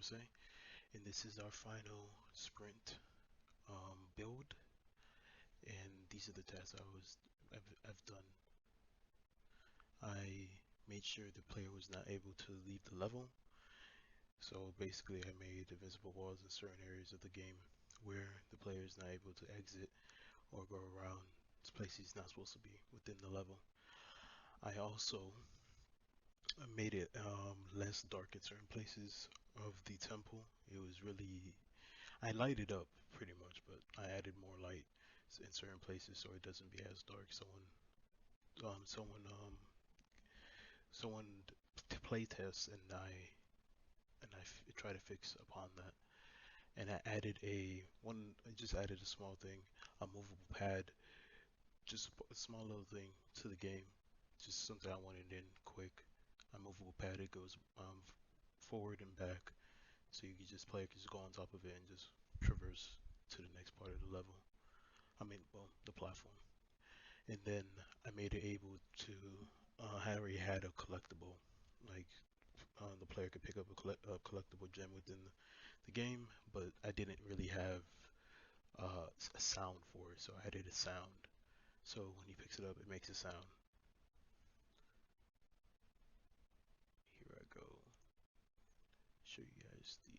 say, and this is our final sprint build. And these are the tasks I've done. I made sure the player was not able to leave the level. So basically, I made invisible walls in certain areas of the game where the player is not able to exit or go around places he's not supposed to be within the level. I also made it less dark in certain places of the temple. It was really I lighted up pretty much, but I added more light in certain places so it doesn't be as dark. Um, someone, um, someone play tests, and I try to fix upon that. And I added a one. I just added a small thing, a movable pad, just a small little thing to the game, just something I wanted in quick. A movable pad. It goes forward and back, so you can just play, just go on top of it and just traverse to the next part of the level. I mean, well, the platform. And then I made it able to. I already had a collectible, like the player could pick up a collectible gem within the game, but I didn't really have a sound for it, so I added a sound. So when he picks it up, it makes a sound. Here I go. Show you guys the.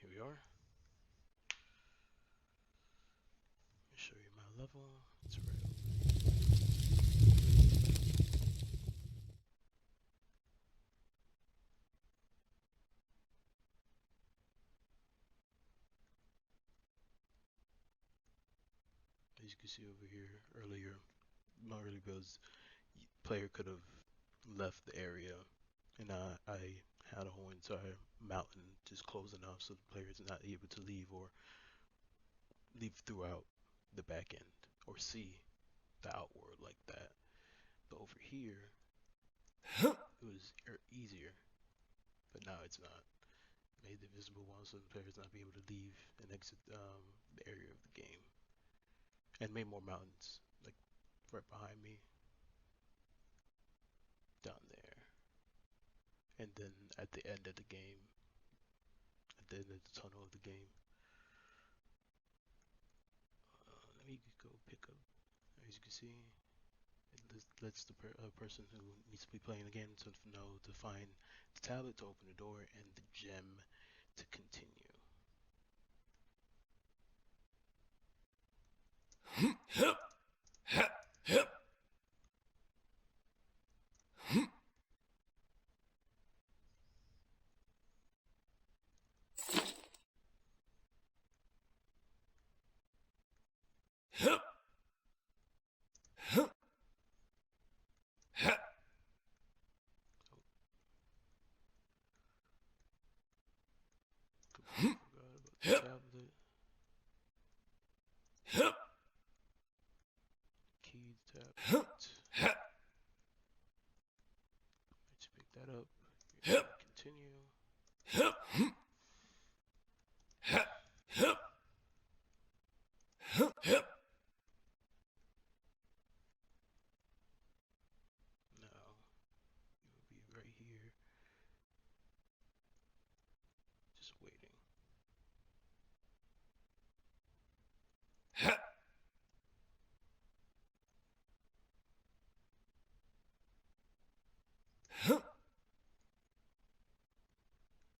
Here we are. Show you my level. It's right as you can see over here earlier. My early builds, player could have left the area, and I had a whole entire mountain just closing off so the player is not able to leave or leave throughout the back end or see the outworld like that. But over here, it was easier, but now it's not. Made the visible wall so the players not be able to leave and exit the area of the game, and made more mountains like right behind me, down there, and then at the end of the game, at the end of the tunnel of the game. Let me go pick up. As you can see, it lets the person who needs to be playing the game to know to find the tablet to open the door and the gem to continue. Forgot about the tablet. Key tablet. Let's pick that up. Continue. Now it will be right here, just waiting.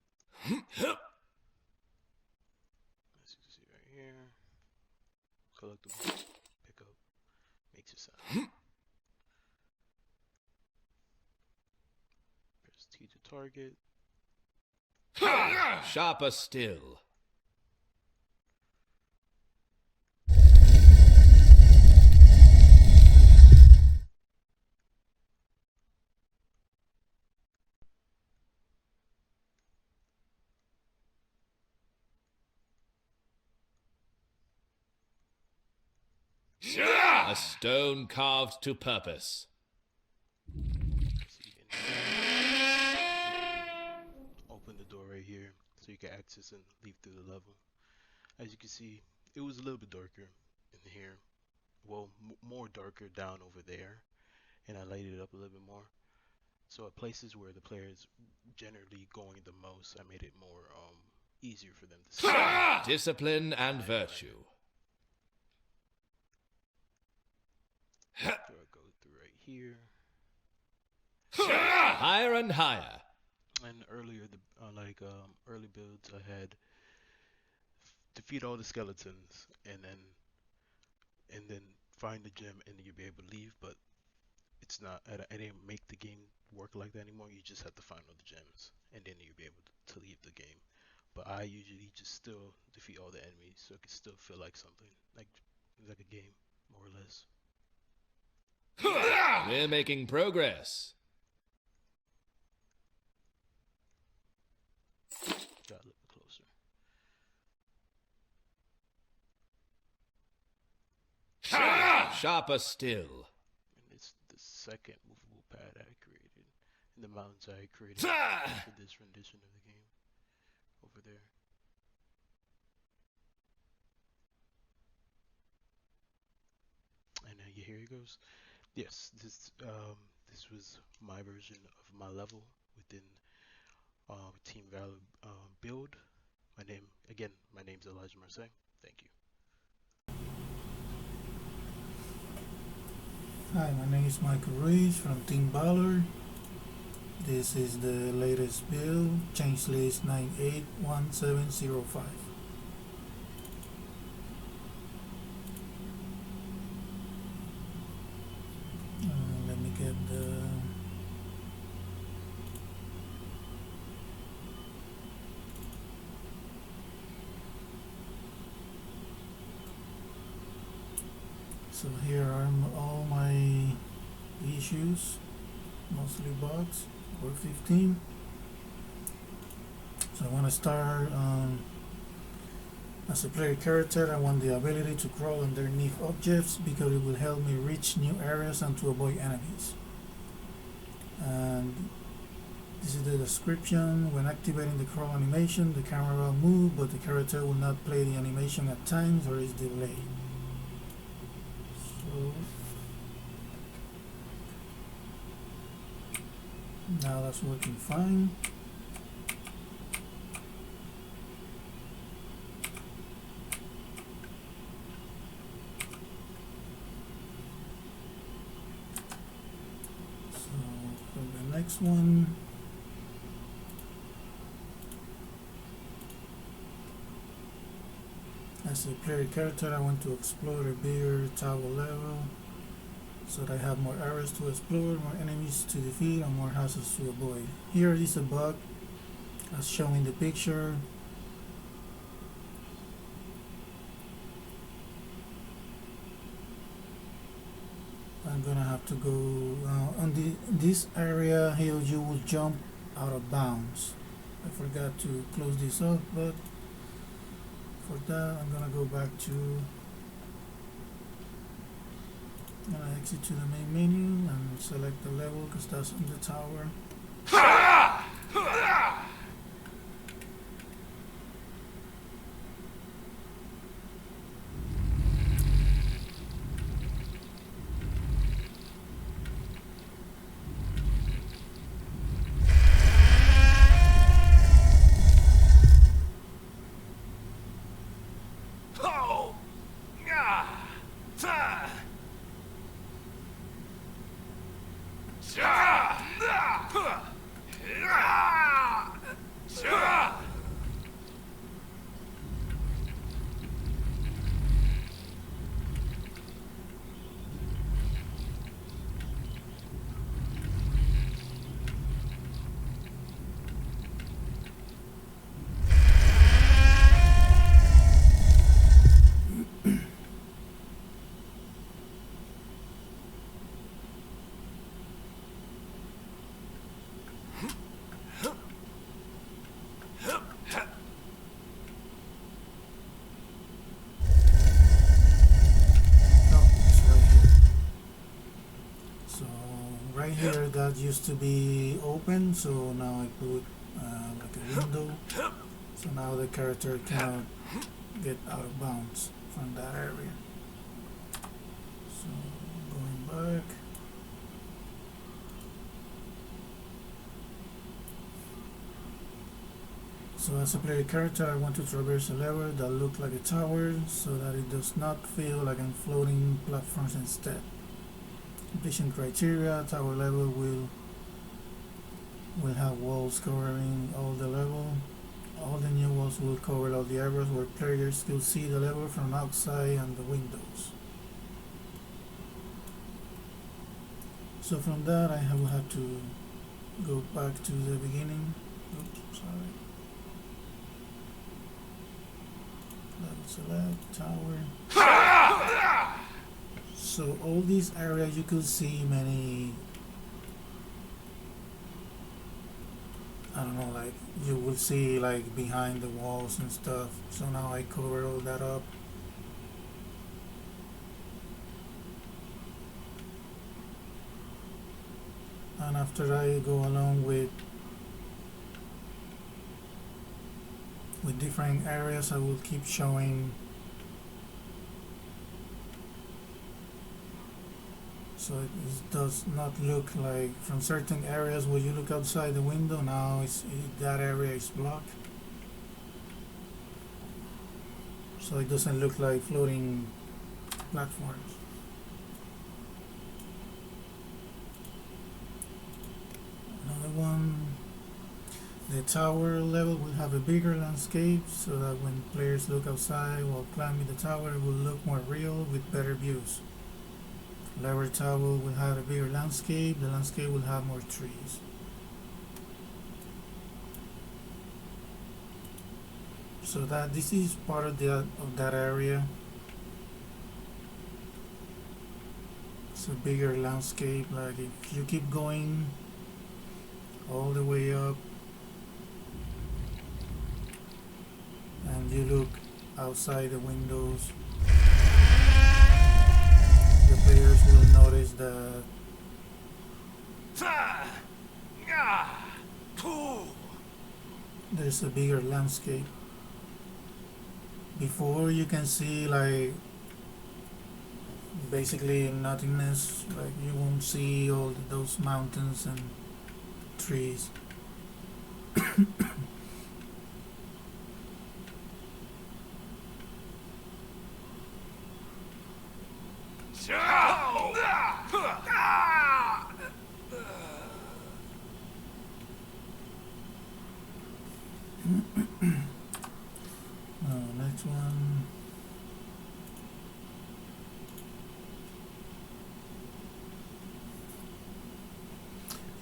As you can see right here, collectible, pick up, makes a sound. Press T to target. Sharper still. A stone carved to purpose. Open the door right here so you can access and leave through the level. As you can see, it was a little bit darker in here. Well, more darker down over there, and I lighted it up a little bit more. So at places where the player is generally going the most, I made it more easier for them to see. Discipline and virtue. So I go through right here. Higher and higher. And earlier, early builds, I had defeat all the skeletons, and then find the gem, and you'll be able to leave. But it's not. I didn't make the game work like that anymore. You just have to find all the gems, and then you'll be able to leave the game. But I usually just still defeat all the enemies, so it can still feel like something, like a game, more or less. We're making progress. Got a little bit closer. Sharper still. And it's the second movable pad I created. In the mountains I created for this rendition of the game. Over there. And here he goes. Yes, this was my version of my level within Team Valor build. My name's Elijah Marseille. Thank you. Hi, my name is Michael Reese from Team Valor. This is the latest build, change list 981705. Let me get the so here are all my issues, mostly bugs, or 15. So I want to start as a player character. I want the ability to crawl underneath objects because it will help me reach new areas and to avoid enemies. And this is the description. When activating the crawl animation, the camera will move, but the character will not play the animation at times or is delayed. So now that's working fine. So for the next one, as a player character, I want to explore a bigger tower level so that I have more areas to explore, more enemies to defeat, and more houses to avoid. Here is a bug as shown in the picture. I'm gonna have to go on this area here. You will jump out of bounds. I forgot to close this up, but for that I'm gonna go back to I'm gonna exit to the main menu and select the level because that's on the tower. Right here that used to be open, so now I put like a window, so now the character cannot get out of bounds from that area. So going back. So as a player character, I want to traverse a level that looks like a tower so that it does not feel like I'm floating platforms instead. Completion criteria: tower level will have walls covering all the level. All the new walls will cover all the areas where players could see the level from outside and the windows. So from that I will have to go back to the beginning. Oops, sorry. Level select, tower. So all these areas you could see many, I don't know, like you will see like behind the walls and stuff. So now I cover all that up. And after I go along with different areas, I will keep showing. So it does not look like from certain areas where you look outside the window, now that area is blocked. So it doesn't look like floating platforms. Another one, the tower level will have a bigger landscape so that when players look outside while climbing the tower, it will look more real with better views. Lower tower will have a bigger landscape. The landscape will have more trees. So that this is part of that area. It's a bigger landscape. Like if you keep going all the way up and you look outside the windows, the players will notice that there's a bigger landscape. Before you can see like basically nothingness, like you won't see all those mountains and trees. Next one.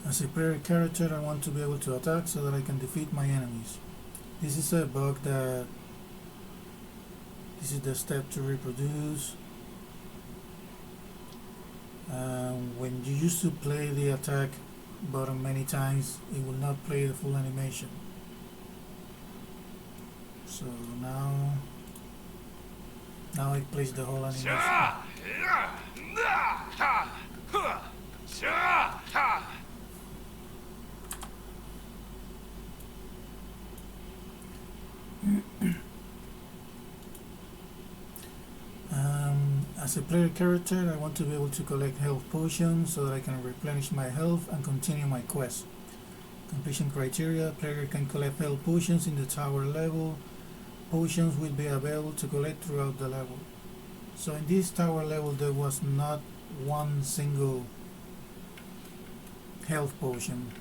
As a player character, I want to be able to attack so that I can defeat my enemies. This is a bug that this is the step to reproduce. When you used to play the attack button many times, it will not play the full animation. So now it plays the whole animation. As a player character, I want to be able to collect health potions so that I can replenish my health and continue my quest. Completion criteria: player can collect health potions in the tower level. Potions will be available to collect throughout the level. So in this tower level there was not one single health potion.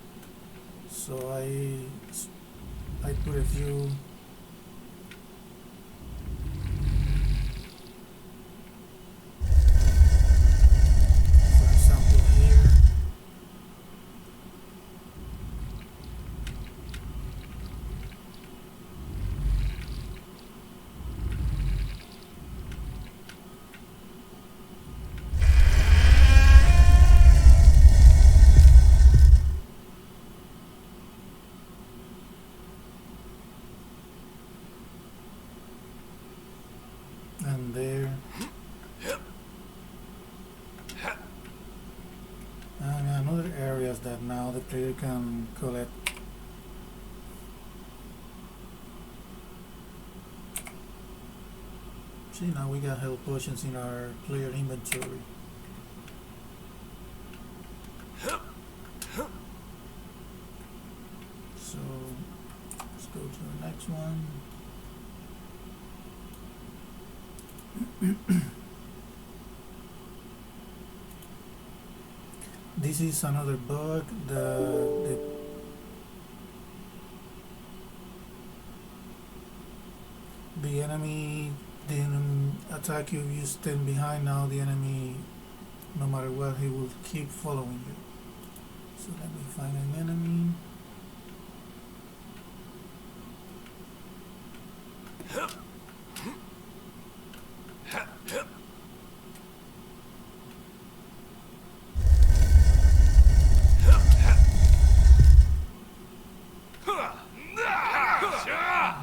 So I put a few. For example here. And there. And another areas that now the player can collect. See, now we got health potions in our player inventory. So let's go to the next one. This is another bug. The enemy didn't attack you if you stand behind. Now the enemy, no matter what, he will keep following you. So let me find an enemy.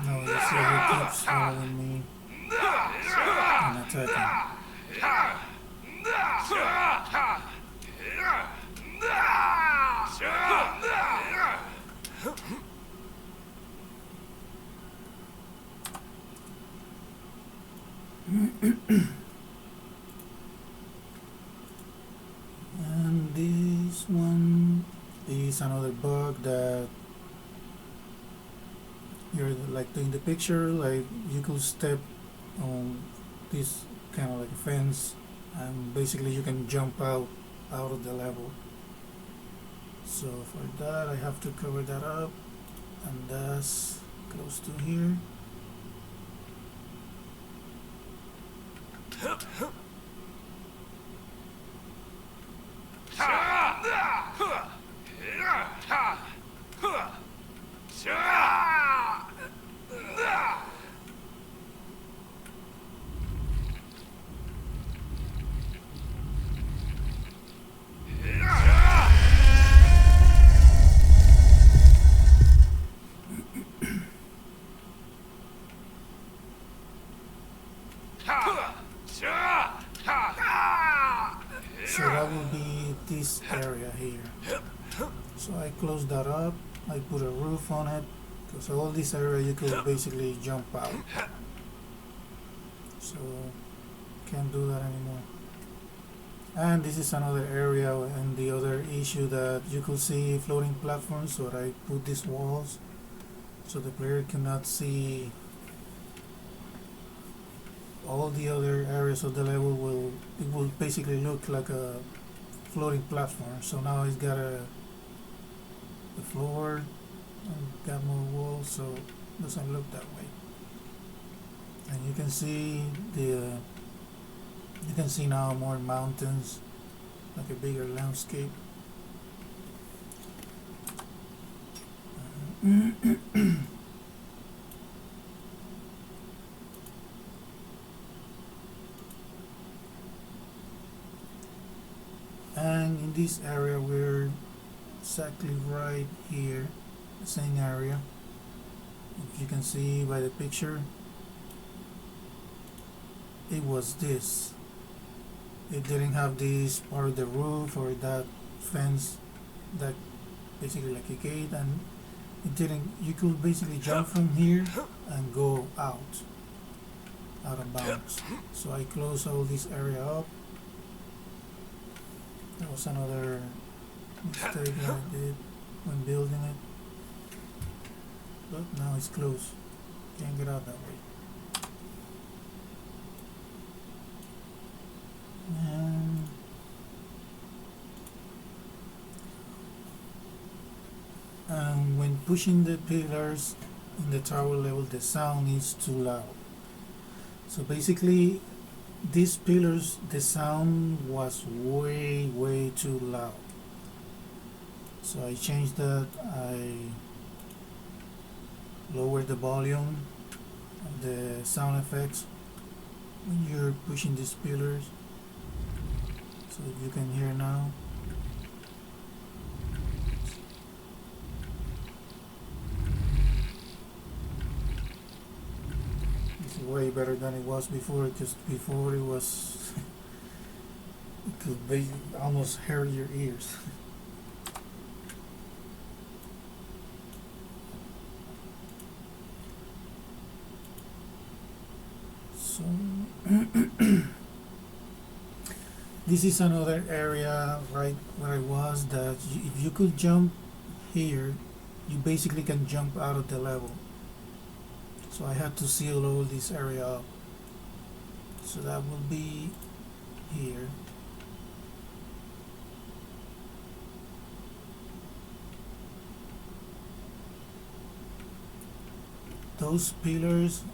No, you see he keeps following me and attacking. And this one is another bug that you're like doing the picture, like you could step on this kind of like a fence and basically you can jump out of the level. So for that I have to cover that up, and that's close to here. So that will be this area here. So I close that up, I put a roof on it, because all this area you could basically jump out. So can't do that anymore. And this is another area, and the other issue that you could see floating platforms, so I put these walls so the player cannot see all the other areas of the level. It will basically look like a floating platform. So now it's got the floor and got more walls, so it doesn't look that way. And you can see you can see now more mountains, like a bigger landscape. And in this area we're exactly right here, the same area. If you can see by the picture, it was this. It didn't have this part of the roof or that fence, that basically like a gate, and it didn't. You could basically jump from here and go out of bounds. So I closed all this area up. That was another mistake that I did when building it. But now it's closed. Can't get out that way. And when pushing the pillars in the tower level, the sound is too loud. So basically, these pillars, the sound was way too loud. So I changed that. I lowered the volume of the sound effects when you're pushing these pillars, so you can hear now. It's way better than it was before, because before it was it could be almost hurt your ears. So this is another area right where I was that if you could jump here, you basically can jump out of the level. So I had to seal all this area up. So that will be here. Those pillars,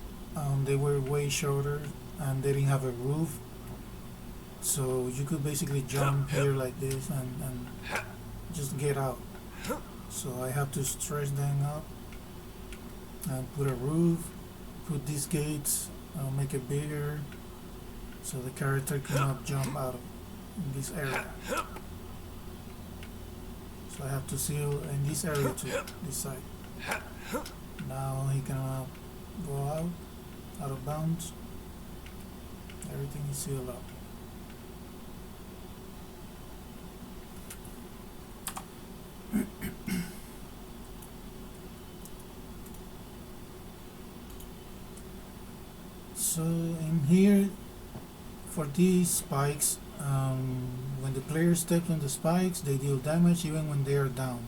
they were way shorter and they didn't have a roof. So you could basically jump here like this and just get out. So I have to stretch them up and put a roof, put these gates, make it bigger so the character cannot jump out of this area. So I have to seal in this area too, this side. Now he cannot go out of bounds. Everything is sealed up. So in here, for these spikes, when the player steps on the spikes, they deal damage even when they are down.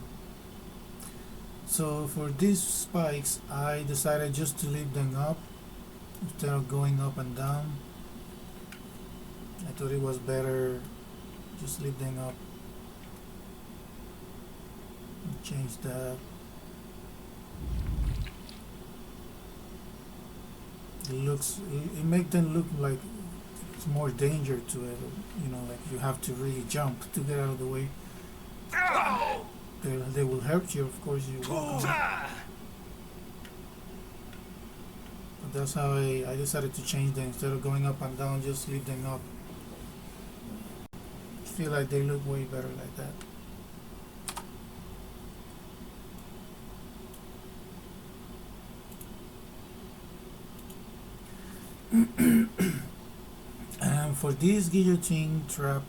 So for these spikes, I decided just to leave them up instead of going up and down. I thought it was better just leave them up. Change that. It makes them look like it's more danger to it. You know, like you have to really jump to get out of the way. They will hurt you, of course. You will. But that's how I decided to change them. Instead of going up and down, just leave them up. I feel like they look way better like that. And for this guillotine trap,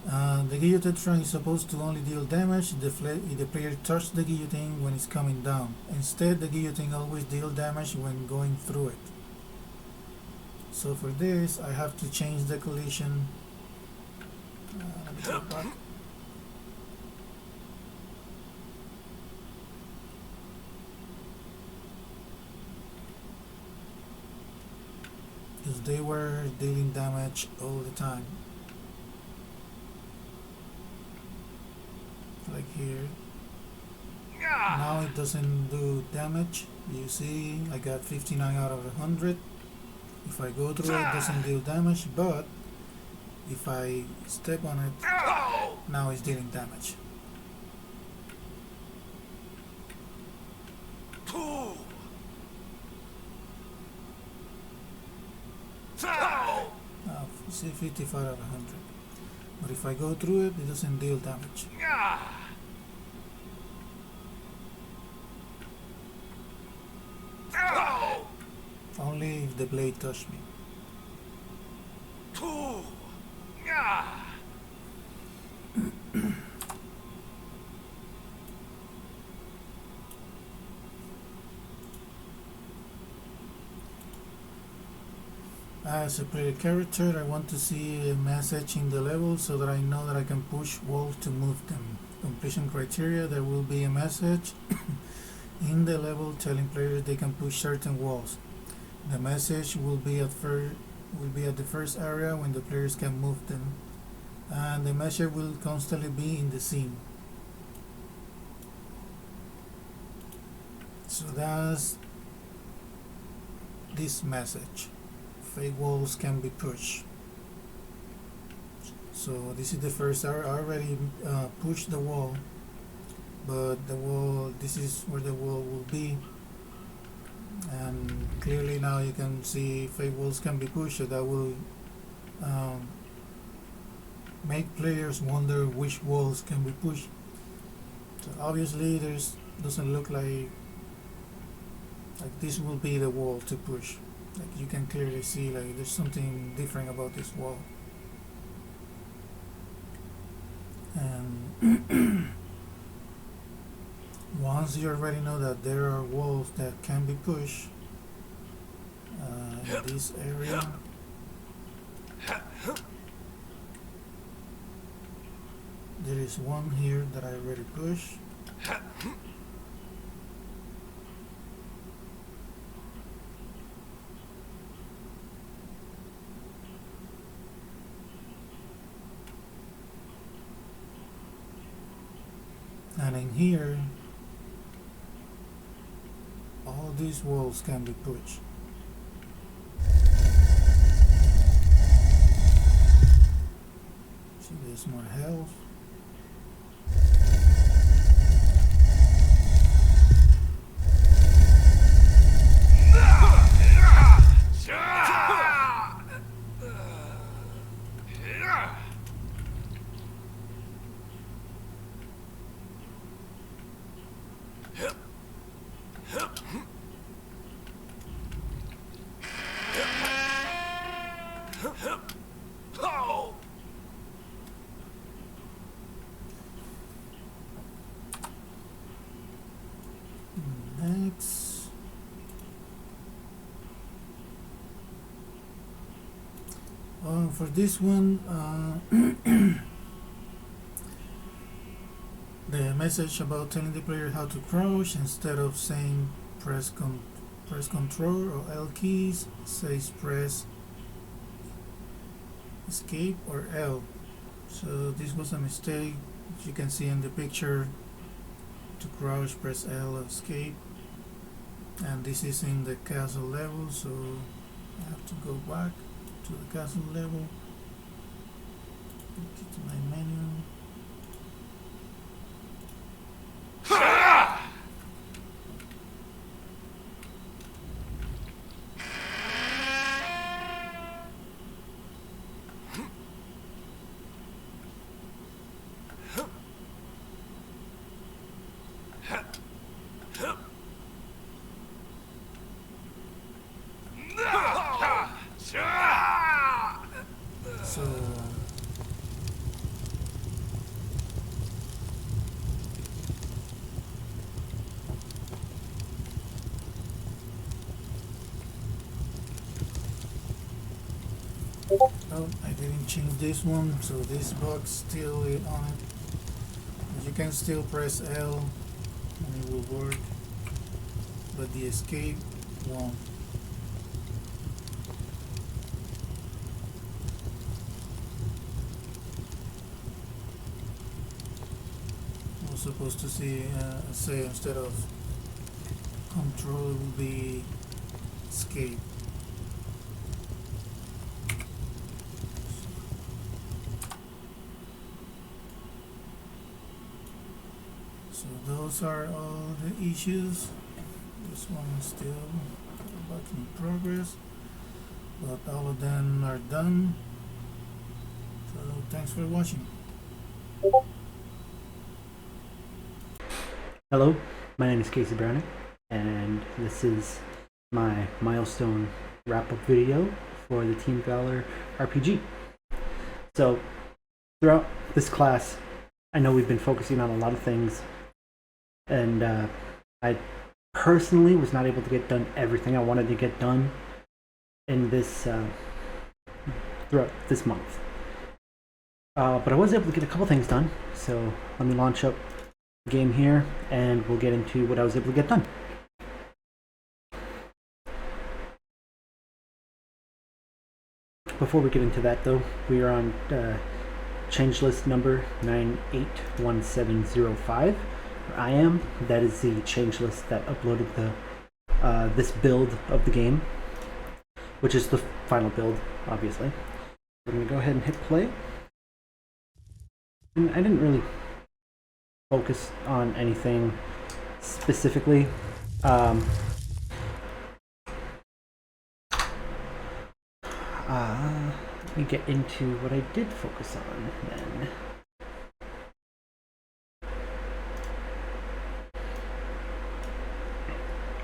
the guillotine trap is supposed to only deal damage if the player touches the guillotine when it's coming down. Instead, the guillotine always deals damage when going through it. So for this, I have to change the collision. Let me go back. Because they were dealing damage all the time. Like here. Now it doesn't do damage. You see, I got 59 out of 100. If I go through it doesn't deal damage, but if I step on it, now it's dealing damage. Now, see, 55 out of 100. But if I go through it, it doesn't deal damage. Only if the blade touched me. As a player character, I want to see a message in the level so that I know that I can push walls to move them. Completion criteria: there will be a message in the level telling players they can push certain walls. The message will be at the first area when the players can move them, and the message will constantly be in the scene. So that's this message. Fake walls can be pushed. So this is the first area. I already pushed the wall, but the wall, this is where the wall will be, and clearly now you can see fake walls can be pushed. So that will make players wonder which walls can be pushed. So obviously doesn't look like this will be the wall to push. Like you can clearly see like there's something different about this wall. And once you already know that there are walls that can be pushed, in this area. There is one here that I already pushed. And in here, all these walls can be pushed. See, there's more health. Next, for this one, the message about telling the player how to crouch, instead of saying press Control or L keys, says press Escape or L. So this was a mistake. As you can see in the picture, to crouch press L or Escape. And this is in the castle level, so I have to go back to the castle level, to my menu. So oh, I didn't change this one, so this box still on it. You can still press L and it will work, but the escape won't. I'm supposed to see say instead of control it will be escape. So those are all the issues. This one is still back in progress, but all of them are done. So thanks for watching. Hello, my name is Casey Browning, and this is my milestone wrap-up video for the Team Valor RPG. So, throughout this class, I know we've been focusing on a lot of things, and I personally was not able to get done everything I wanted to get done in this throughout this month. But I was able to get a couple things done, so let me launch up the game here, and we'll get into what I was able to get done. Before we get into that though, we are on change list number 981705. I am. That is the change list that uploaded the this build of the game, which is the final build, obviously. We're going to go ahead and hit play. And I didn't really focus on anything specifically. Let me get into what I did focus on then.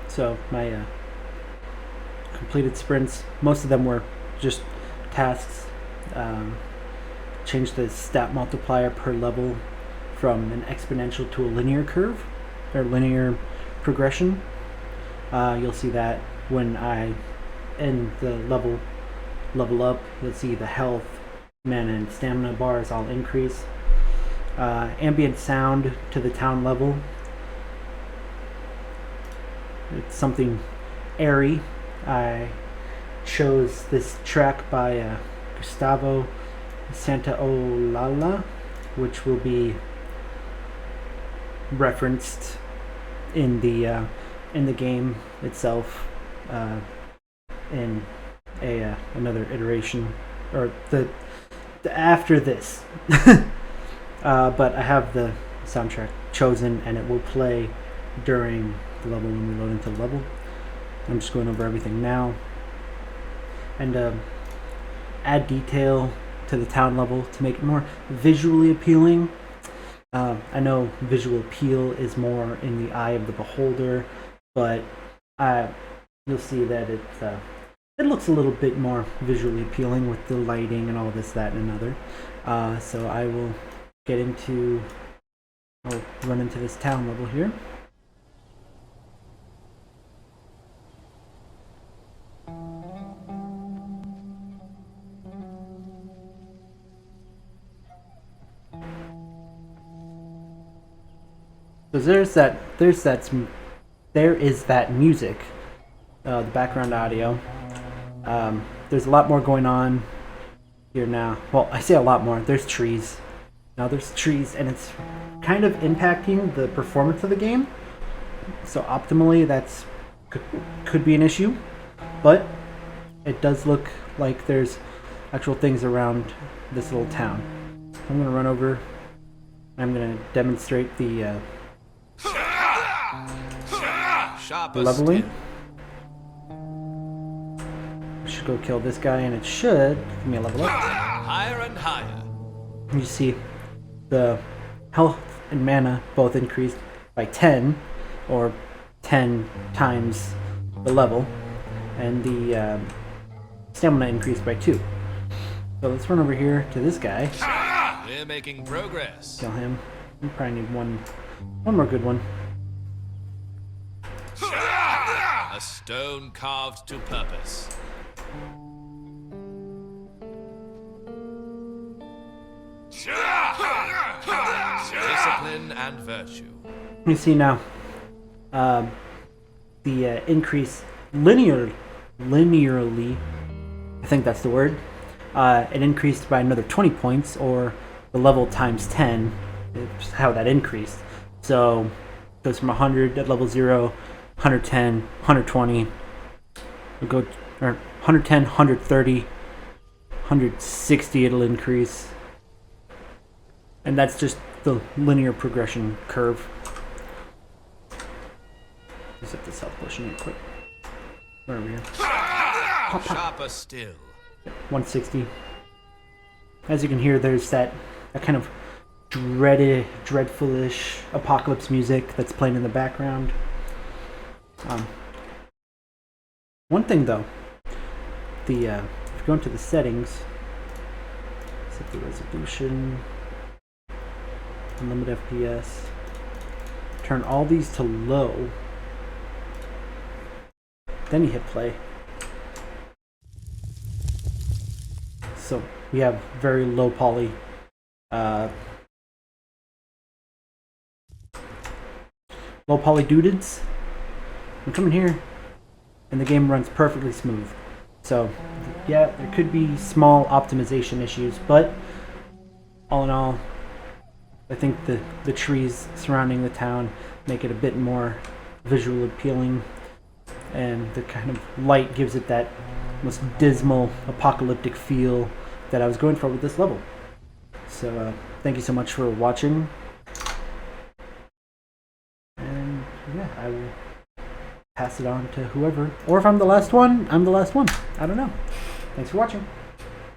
So my completed sprints, most of them were just tasks. Changed the stat multiplier per level from an exponential to a linear curve, or linear progression. You'll see that when I in the level up, you'll see the health, mana, and stamina bars all increase. Ambient sound to the town level. It's something airy. I chose this track by Gustavo Santaolalla, which will be referenced in the game itself in another iteration, or the after this. But I have the soundtrack chosen, and it will play during the level when we load into the level. I'm just going over everything now, and add detail to the town level to make it more visually appealing. I know visual appeal is more in the eye of the beholder, but you'll see that it looks a little bit more visually appealing with the lighting and all this, that, and another. So I will I'll run into this town level here. So there is that music, the background audio. There's a lot more going on here now. Well, I say a lot more. There's trees. Now there's trees, and it's kind of impacting the performance of the game. So optimally, that's could be an issue, but it does look like there's actual things around this little town. I'm gonna run over. I'm gonna demonstrate the leveling. I should go kill this guy, and it should give me a level up. Higher and higher. You see the health and mana both increased by 10, or 10 times the level, and the stamina increased by 2. So let's run over here to this guy. We're making progress. Kill him. We probably need one more good one. A stone carved to purpose. Discipline and virtue. You see now, the increase linearly, I think that's the word, it increased by another 20 points, or the level times 10, is how that increased. So it goes from 100 at level 0, 110, 120, we'll go, or 110, 130, 160 it'll increase. And that's just the linear progression curve. Just hit this health potion real quick. Where are we here? Pop, pop. Sharper still. 160. As you can hear, there's that kind of dreadful-ish apocalypse music that's playing in the background. One thing though, if you go into the settings, set the resolution, unlimited FPS, turn all these to low, then you hit play. So we have very low poly, dudes. I'm coming here, and the game runs perfectly smooth. So yeah, there could be small optimization issues, but all in all, I think the trees surrounding the town make it a bit more visually appealing, and the kind of light gives it that most dismal, apocalyptic feel that I was going for with this level. So thank you so much for watching, and yeah, I will pass it on to whoever, or if I'm the last one, I'm the last one. I don't know. Thanks for watching.